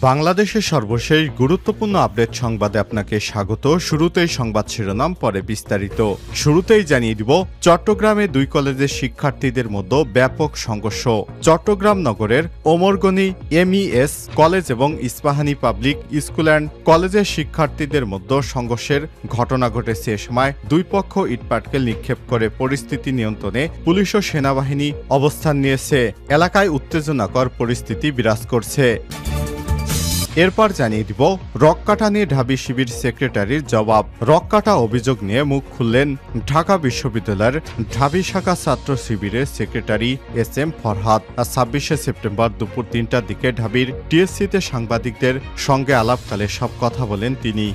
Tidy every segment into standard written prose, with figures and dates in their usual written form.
বাংলাদেশের সর্বশেষ গুরুত্বপূর্ণ আপডেট সংবাদে আপনাকে স্বাগত। শুরুতেই সংবাদ শিরোনাম, পরে বিস্তারিত। শুরুতেই জানিয়ে দিব, চট্টগ্রামে দুই কলেজের শিক্ষার্থীদের মধ্যে ব্যাপক সংঘর্ষ। চট্টগ্রাম নগরের ওমরগনি এমইএস কলেজ এবং ইস্পাহানী পাবলিক স্কুল অ্যান্ড কলেজের শিক্ষার্থীদের মধ্যে সংঘর্ষের ঘটনা ঘটেছে। এ সময় দুই পক্ষ ইটপাটকেল নিক্ষেপ করে পরিস্থিতি নিয়ন্ত্রণে পুলিশ ও সেনাবাহিনী অবস্থান নিয়েছে। এলাকায় উত্তেজনাকর পরিস্থিতি বিরাজ করছে। এরপর জানিয়ে দিব, রককাটা নিয়ে ঢাবি শিবির সেক্রেটারির জবাব। রককাটা অভিযোগ নিয়ে মুখ খুললেন ঢাকা বিশ্ববিদ্যালয়ের ঢাবি শাখা ছাত্র শিবিরের সেক্রেটারি এস.এম. ফরহাদ। ২৬শে সেপ্টেম্বর দুপুর ৩টার দিকে ঢাবির টিএসসিতে সাংবাদিকদের সঙ্গে আলাপকালে সব কথা বলেন তিনি।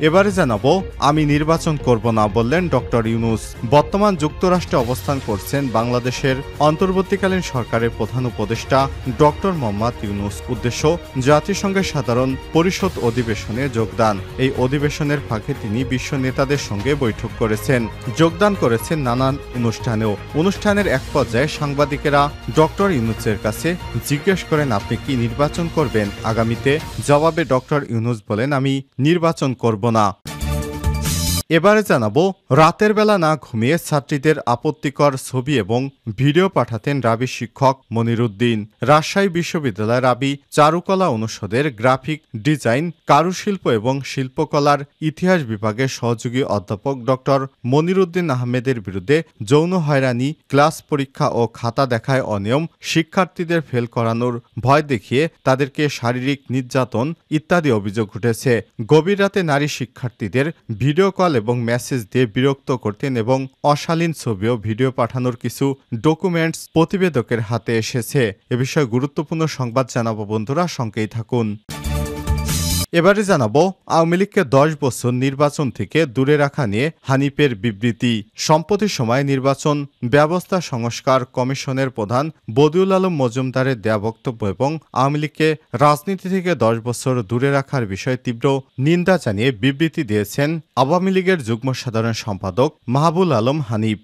এবারে জানাবো, আমি নির্বাচন করব না বললেন ডক্টর ইউনূস। বর্তমান যুক্তরাষ্ট্রে অবস্থান করছেন বাংলাদেশের অন্তর্বর্তীকালীন সরকারের প্রধান উপদেষ্টা ডক্টর মোহাম্মদ ইউনূস। উদ্দেশ্য, জাতিসংঘের সাধারণ পরিষদ অধিবেশনে যোগদান। এই অধিবেশনের ফাঁকে তিনি বিশ্ব নেতাদের সঙ্গে বৈঠক করেছেন, যোগদান করেছেন নানান অনুষ্ঠানেও। অনুষ্ঠানের এক পর্যায়ে সাংবাদিকেরা ডক্টর ইউনূসের কাছে জিজ্ঞেস করেন, আপনি কি নির্বাচন করবেন আগামীতে? জবাবে ডক্টর ইউনূস বলেন, আমি নির্বাচন করব না। এবারে জানাবো, রাতের বেলা না ঘুমিয়ে ছাত্রীদের আপত্তিকর ছবি এবং ভিডিও পাঠাতেন রাবি শিক্ষক মনিরুদ্দিন। রাজশাহী বিশ্ববিদ্যালয় রাবি চারুকলা অনুষদের গ্রাফিক ডিজাইন, কারুশিল্প এবং শিল্পকলার ইতিহাস বিভাগের সহযোগী অধ্যাপক ডক্টর মনিরুদ্দিন আহমেদের বিরুদ্ধে যৌন হয়রানি, ক্লাস পরীক্ষা ও খাতা দেখায় অনিয়ম, শিক্ষার্থীদের ফেল করানোর ভয় দেখিয়ে তাদেরকে শারীরিক নির্যাতন ইত্যাদি অভিযোগ উঠেছে। গভীর রাতে নারী শিক্ষার্থীদের ভিডিও কল এবং মেসেজ দিয়ে বিরক্ত করতেন এবং অশালীন ছবি ও ভিডিও পাঠানোর কিছু ডকুমেন্টস প্রতিবেদকের হাতে এসেছে। এ বিষয়ে গুরুত্বপূর্ণ সংবাদ জানাবো বন্ধুরা, সঙ্গেই থাকুন। এবারে জানাবো, আওয়ামী লীগকে ১০ বছর নির্বাচন থেকে দূরে রাখা নিয়ে হানিফের বিবৃতি। সম্প্রতি সময় নির্বাচন ব্যবস্থা সংস্কার কমিশনের প্রধান বদিউল আলম মজুমদারের দেয়া বক্তব্য এবং আওয়ামী লীগকে রাজনীতি থেকে ১০ বছর দূরে রাখার বিষয়ে তীব্র নিন্দা জানিয়ে বিবৃতি দিয়েছেন আওয়ামী লীগের যুগ্ম সাধারণ সম্পাদক মাহবুল আলম হানিফ।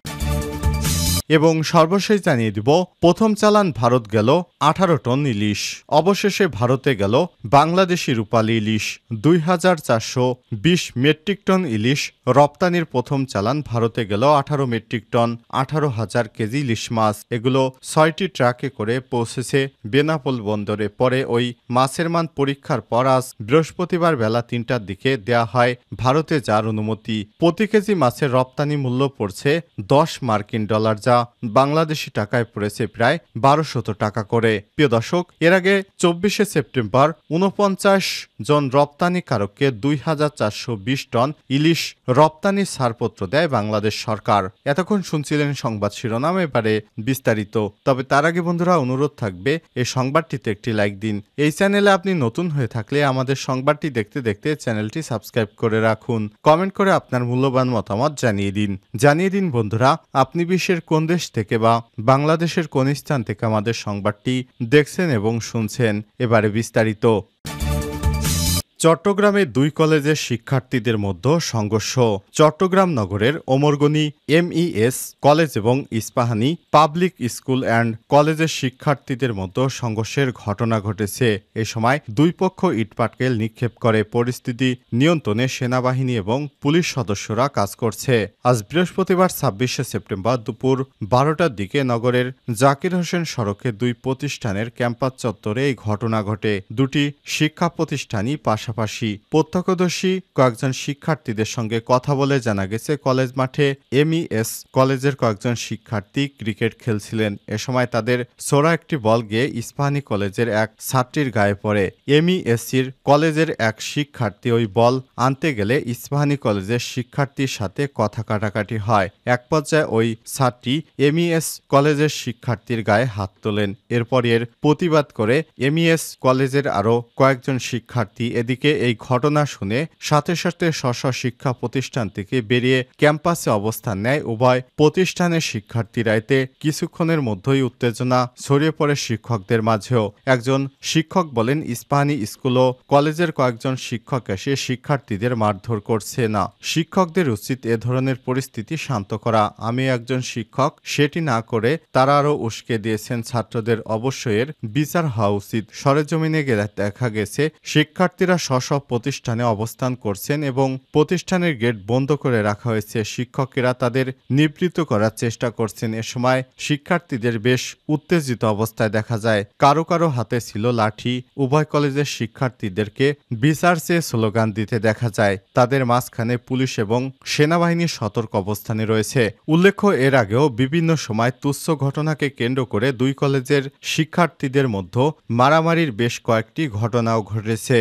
এবং সর্বশেষ জানিয়ে দিব, প্রথম চালান ভারত গেল ১৮ টন ইলিশ। অবশেষে ভারতে গেল বাংলাদেশি রূপালী ইলিশ। ২,৪২০ মেট্রিক টন ইলিশ রপ্তানির প্রথম চালান ভারতে গেল ১৮ মেট্রিক টন ১৮,০০০ কেজি ইলিশ মাছ। এগুলো ৬টি ট্রাকে করে পৌঁছেছে বেনাপোল বন্দরে। পরে ওই মাছের মান পরীক্ষার পর আজ বৃহস্পতিবার বেলা ৩টার দিকে দেয়া হয় ভারতে যার অনুমতি। প্রতি কেজি মাছের রপ্তানি মূল্য পড়ছে $10 যা বাংলাদেশি টাকায় পড়েছে প্রায় ১২০০ টাকা করে। প্রিয় দর্শক, এর আগে ২৪শে সেপ্টেম্বর ৪৯ জন রপ্তানিকারককে ২,৪২০ টন ইলিশ রপ্তানির ছাড়পত্র দেয় বাংলাদেশ সরকার। এতক্ষণ শুনছিলেন সংবাদ শিরোনাম, এবারে বিস্তারিত। তবে তার আগে বন্ধুরা, অনুরোধ থাকবে এই সংবাদটিতে একটি লাইক দিন। এই চ্যানেলে আপনি নতুন হয়ে থাকলে আমাদের সংবাদটি দেখতে দেখতে চ্যানেলটি সাবস্ক্রাইব করে রাখুন। কমেন্ট করে আপনার মূল্যবান মতামত জানিয়ে দিন বন্ধুরা, আপনি বিশ্বের কোন দেশ থেকে বা বাংলাদেশের কোন স্থান থেকে আমাদের সংবাদটি দেখছেন এবং শুনছেন। এবারে বিস্তারিত। চট্টগ্রামে দুই কলেজের শিক্ষার্থীদের মধ্যে সংঘর্ষ। চট্টগ্রাম নগরের ওমরগনি এমইএস কলেজ এবং ইস্পাহানী পাবলিক স্কুল অ্যান্ড কলেজের শিক্ষার্থীদের মধ্যে সংঘর্ষের ঘটনা ঘটেছে। এ সময় দুই পক্ষ ইটপাটকেল নিক্ষেপ করে পরিস্থিতি নিয়ন্ত্রণে সেনাবাহিনী এবং পুলিশ সদস্যরা কাজ করছে। আজ বৃহস্পতিবার ২৬শে সেপ্টেম্বর দুপুর ১২টার দিকে নগরের জাকির হোসেন সড়কে দুই প্রতিষ্ঠানের ক্যাম্পাস চত্বরে এই ঘটনা ঘটে। দুটি শিক্ষা প্রতিষ্ঠানই পাশাপাশি। প্রত্যক্ষদর্শী কয়েকজন শিক্ষার্থীদের সঙ্গে কথা বলে জানা গেছে, কলেজ মাঠে এমইএস কলেজের কয়েকজন শিক্ষার্থী ক্রিকেট খেলছিলেন। এ সময় তাদের ছোড়া একটি বল গিয়ে ইস্পাহানী কলেজের এক ছাত্রীর গায়ে পড়ে। এমইএসসির কলেজের এক শিক্ষার্থী ওই বল আনতে গেলে ইস্পাহানী কলেজের শিক্ষার্থীর সাথে কথা কাটাকাটি হয়। এক পর্যায়ে ওই ছাত্রী এমইএস কলেজের শিক্ষার্থীর গায়ে হাত তোলেন। এরপর এর প্রতিবাদ করে এমইএস কলেজের আরও কয়েকজন শিক্ষার্থী এদিকে এদিকে এই ঘটনা শুনে সাথে সাথে স্ব শিক্ষা প্রতিষ্ঠান থেকে বেরিয়ে ক্যাম্পাসে অবস্থান নেয় উভয় প্রতিষ্ঠানের শিক্ষার্থীরা। এতে কিছুক্ষণের মধ্যেই উত্তেজনা ছড়িয়ে পড়ে শিক্ষকদের মাঝেও। একজন শিক্ষক বলেন, ইস্পাহানি স্কুল ও কলেজের কয়েকজন শিক্ষক এসে শিক্ষার্থীদের মারধর করছে না। শিক্ষকদের উচিত এ ধরনের পরিস্থিতি শান্ত করা। আমি একজন শিক্ষক, সেটি না করে তারা আরও উস্কে দিয়েছেন ছাত্রদের। অবশ্যই এর বিচার হওয়া উচিত। সরেজমিনে গেলে দেখা গেছে শিক্ষার্থীরা স্ব প্রতিষ্ঠানে অবস্থান করছেন এবং প্রতিষ্ঠানের গেট বন্ধ করে রাখা হয়েছে। শিক্ষকেরা তাদের নিবৃত্ত করার চেষ্টা করছেন। এ সময় শিক্ষার্থীদের বেশ উত্তেজিত অবস্থায় দেখা যায়। কারো কারো হাতে ছিল লাঠি। উভয় কলেজের শিক্ষার্থীদেরকে বিচার চেয়ে স্লোগান দিতে দেখা যায়। তাদের মাঝখানে পুলিশ এবং সেনাবাহিনীর সতর্ক অবস্থানে রয়েছে। উল্লেখ্য, এর আগেও বিভিন্ন সময় তুচ্ছ ঘটনাকে কেন্দ্র করে দুই কলেজের শিক্ষার্থীদের মধ্যে মারামারির বেশ কয়েকটি ঘটনাও ঘটেছে।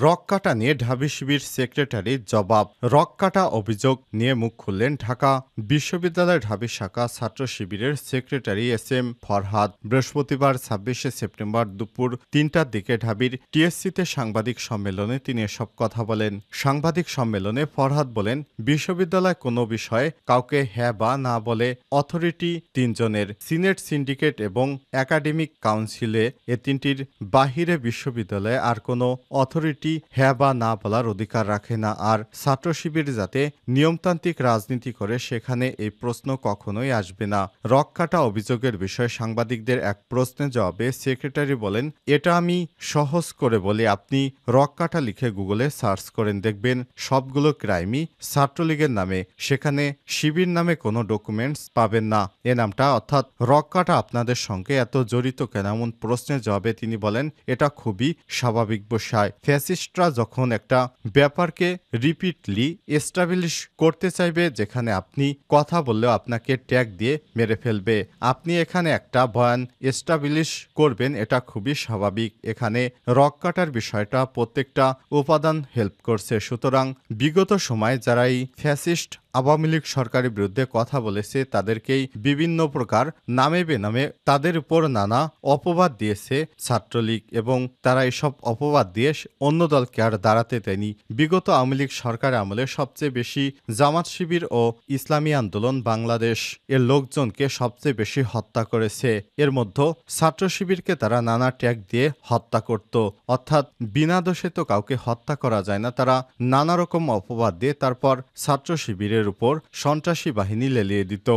রক কাটা নিয়ে ঢাবি শিবির সেক্রেটারির জবাব। রক কাটা অভিযোগ নিয়ে মুখ খুললেন ঢাকা বিশ্ববিদ্যালয় ঢাবি শাখা ছাত্র শিবিরের সেক্রেটারি SM ফরহাদ। বৃহস্পতিবার 26শে সেপ্টেম্বর দুপুর ৩টার দিকে ঢাবির TSC-তে সাংবাদিক সম্মেলনে তিনি এসব কথা বলেন। সাংবাদিক সম্মেলনে ফরহাদ বলেন, বিশ্ববিদ্যালয় কোনো বিষয়ে কাউকে হ্যাঁ বা না বলে অথরিটি ৩ জনের, সিনেট, সিন্ডিকেট এবং একাডেমিক কাউন্সিলে। এ তিনটির বাহিরে বিশ্ববিদ্যালয়ে আর কোনো অথরিটি হ্যাঁ বা না বলার অধিকার রাখে না। আর ছাত্র শিবির যাতে নিয়মতান্ত্রিক রাজনীতি করে সেখানে এই প্রশ্ন কখনোই আসবে না। রক কাটা অভিযোগের বিষয়ে সাংবাদিকদের এক প্রশ্নের জবাবে সেক্রেটারি বলেন, এটা আমি সহজ করে বলি, আপনি রক কাটা লিখে গুগলে সার্চ করেন, দেখবেন সবগুলো ক্রাইমই ছাত্রলীগের নামে। সেখানে শিবির নামে কোনো ডকুমেন্টস পাবেন না। এ নামটা অর্থাৎ রক কাটা আপনাদের সঙ্গে এত জড়িত কেন? এমন প্রশ্নের জবাবে তিনি বলেন, এটা খুবই স্বাভাবিক বিষয়। ফ্যাসিস্টরা যখন একটা ব্যাপারকে রিপিটলি এস্টাবলিশ করতে চাইবে, যেখানে আপনি কথা বললেও আপনাকে ট্যাগ দিয়ে মেরে ফেলবে, আপনি এখানে একটা বয়ান এস্টাবলিশ করবেন, এটা খুবই স্বাভাবিক। এখানে রক কাটার বিষয়টা প্রত্যেকটা উপাদান হেল্প করছে। সুতরাং বিগত সময়ে যারা এই ফ্যাসিস্ট আওয়ামী লীগ সরকারের বিরুদ্ধে কথা বলেছে তাদেরকেই বিভিন্ন প্রকার নামে বেনামে তাদের উপর নানা অপবাদ দিয়েছে ছাত্রলীগ, এবং তারা এসব অপবাদ দিয়ে অন্য দলকে আর দাঁড়াতে দেয়নি। বিগত আওয়ামী লীগ সরকার আমলে সবচেয়ে বেশি জামাত শিবির ও ইসলামী আন্দোলন বাংলাদেশ এর লোকজনকে সবচেয়ে বেশি হত্যা করেছে। এর মধ্যে ছাত্র শিবিরকে তারা নানা ট্যাগ দিয়ে হত্যা করত, অর্থাৎ বিনা দোষে তো কাউকে হত্যা করা যায় না। তারা নানা রকম অপবাদ দিয়ে তারপর ছাত্র শিবিরের উপর সন্ত্রাসী বাহিনী লেলিয়ে দিত।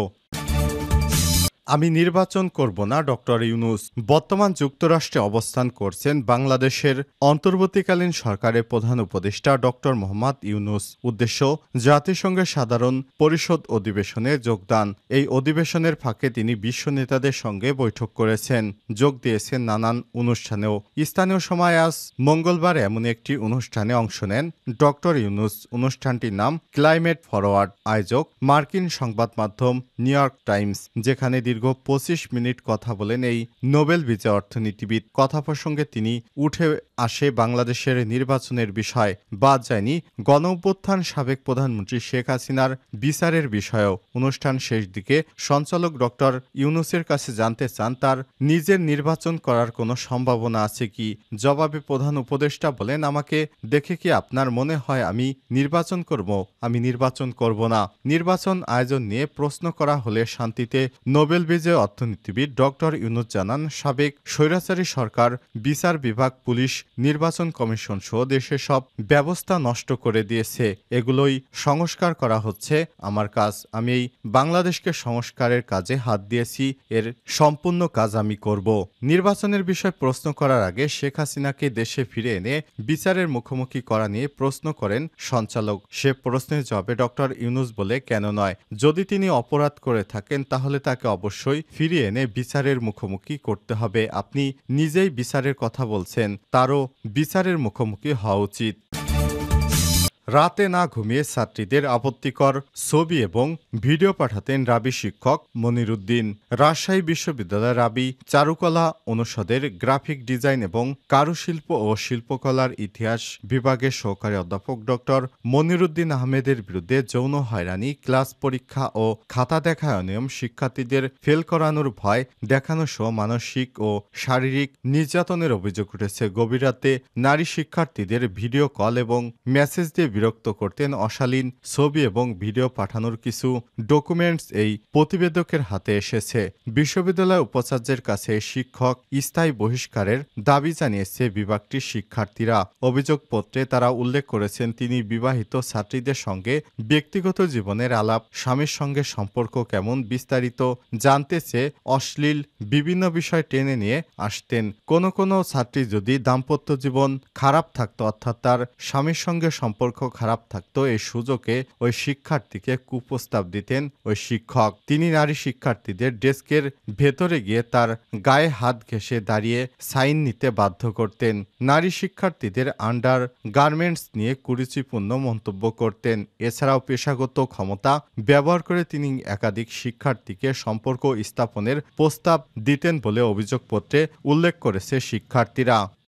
আমি নির্বাচন করব না, ডক্টর ইউনূস। বর্তমান যুক্তরাষ্ট্রে অবস্থান করছেন বাংলাদেশের অন্তর্বর্তীকালীন সরকারের প্রধান উপদেষ্টা ডক্টর মোহাম্মদ ইউনূস। উদ্দেশ্য জাতিসংঘের সাধারণ পরিষদ অধিবেশনে যোগদান। এই অধিবেশনের ফাঁকে তিনি বিশ্ব নেতাদের সঙ্গে বৈঠক করেছেন, যোগ দিয়েছেন নানান অনুষ্ঠানেও। স্থানীয় সময় আজ মঙ্গলবার এমন একটি অনুষ্ঠানে অংশ নেন ডক্টর ইউনূস। অনুষ্ঠানটির নাম ক্লাইমেট ফরওয়ার্ড। আয়োজক মার্কিন সংবাদ মাধ্যম নিউ ইয়র্ক টাইমস, যেখানে দীর্ঘ 25 মিনিট কথা বলেন এই নোবেল বিজয়ী অর্থনীতিবিদ। কথা প্রসঙ্গে তিনি উঠে আসে বাংলাদেশের নির্বাচনের বিষয়, বাদ যায়নি গণঅভ্যুত্থান সাবেক প্রধানমন্ত্রী শেখ হাসিনার বিচারের বিষয়েও। অনুষ্ঠান শেষ দিকে সঞ্চালক ডক্টর ইউনূসের কাছে জানতে চান তার নিজের নির্বাচন করার কোনো সম্ভাবনা আছে কি। জবাবে প্রধান উপদেষ্টা বলেন, আমাকে দেখে কি আপনার মনে হয় আমি নির্বাচন করব? আমি নির্বাচন করব না। নির্বাচন আয়োজন নিয়ে প্রশ্ন করা হলে শান্তিতে নোবেল বিজয়ী অর্থনীতিবিদ ডক্টর ইউনূস জানান, সাবেক স্বৈরাচারী সরকার বিচার বিভাগ, পুলিশ, নির্বাচন কমিশন সহ দেশের সব ব্যবস্থা নষ্ট করে দিয়েছে। এগুলোই সংস্কার করা হচ্ছে। আমার কাজ, আমি এই বাংলাদেশকে সংস্কারের কাজে হাত দিয়েছি, এর সম্পূর্ণ কাজ আমি করব। নির্বাচনের বিষয়ে প্রশ্ন করার আগে শেখ হাসিনাকে দেশে ফিরে এনে বিচারের মুখোমুখি করা নিয়ে প্রশ্ন করেন সঞ্চালক। সে প্রশ্নের জবাবে ডক্টর ইউনূস বলে, কেন নয়? যদি তিনি অপরাধ করে থাকেন তাহলে তাকে অবশ্যই ফিরিয়ে এনে বিচারের মুখোমুখি করতে হবে। আপনি নিজেই বিচারের কথা বলছেন, তারও বিচারের মুখোমুখি হওয়া উচিত। রাতে না ঘুমিয়ে ছাত্রীদের আপত্তিকর ছবি এবং ভিডিও পাঠাতেন রাবি শিক্ষক মনিরুদ্দিন। রাজশাহী বিশ্ববিদ্যালয়ের রাবি চারুকলা অনুষদের গ্রাফিক ডিজাইন এবং কারুশিল্প ও শিল্পকলার ইতিহাস বিভাগের সহকারী অধ্যাপক ডক্টর মনিরুদ্দিন আহমেদের বিরুদ্ধে যৌন হয়রানি, ক্লাস পরীক্ষা ও খাতা দেখায় অনিয়ম, শিক্ষার্থীদের ফেল করানোর ভয় দেখানো সহ মানসিক ও শারীরিক নির্যাতনের অভিযোগ উঠেছে। গভীর রাতে নারী শিক্ষার্থীদের ভিডিও কল এবং মেসেজ দিয়ে বিরক্ত করতেন। অশালীন ছবি এবং ভিডিও পাঠানোর কিছু ডকুমেন্টস এই প্রতিবেদকের হাতে এসেছে। বিশ্ববিদ্যালয় উপাচার্যের কাছে শিক্ষক স্থায়ী বহিষ্কারের দাবি জানিয়েছে বিভাগটির শিক্ষার্থীরা। অভিযোগপত্রে তারা উল্লেখ করেছেন তিনি বিবাহিত ছাত্রীদের সঙ্গে ব্যক্তিগত জীবনের আলাপ, স্বামীর সঙ্গে সম্পর্ক কেমন বিস্তারিত জানতে চেয়ে অশ্লীল বিভিন্ন বিষয় টেনে নিয়ে আসতেন। কোনো ছাত্রী যদি দাম্পত্য জীবন খারাপ থাকতো, অর্থাৎ তার স্বামীর সঙ্গে সম্পর্ক খারাপ থাকতো, এই সুযোগে ওই শিক্ষার্থীকে কুপ্রস্তাব দিতেন ওই শিক্ষক। তিনি নারী শিক্ষার্থীদের ডেস্কের ভেতরে গিয়ে তার গায়ে হাত ঘেঁষে দাঁড়িয়ে সাইন নিতে বাধ্য করতেন। নারী শিক্ষার্থীদের আন্ডার গার্মেন্টস নিয়ে কুরুচিপূর্ণ মন্তব্য করতেন। এছাড়াও পেশাগত ক্ষমতা ব্যবহার করে তিনি একাধিক শিক্ষার্থীকে সম্পর্ক স্থাপনের প্রস্তাব দিতেন বলে অভিযোগপত্রে উল্লেখ করেছে শিক্ষার্থীরা।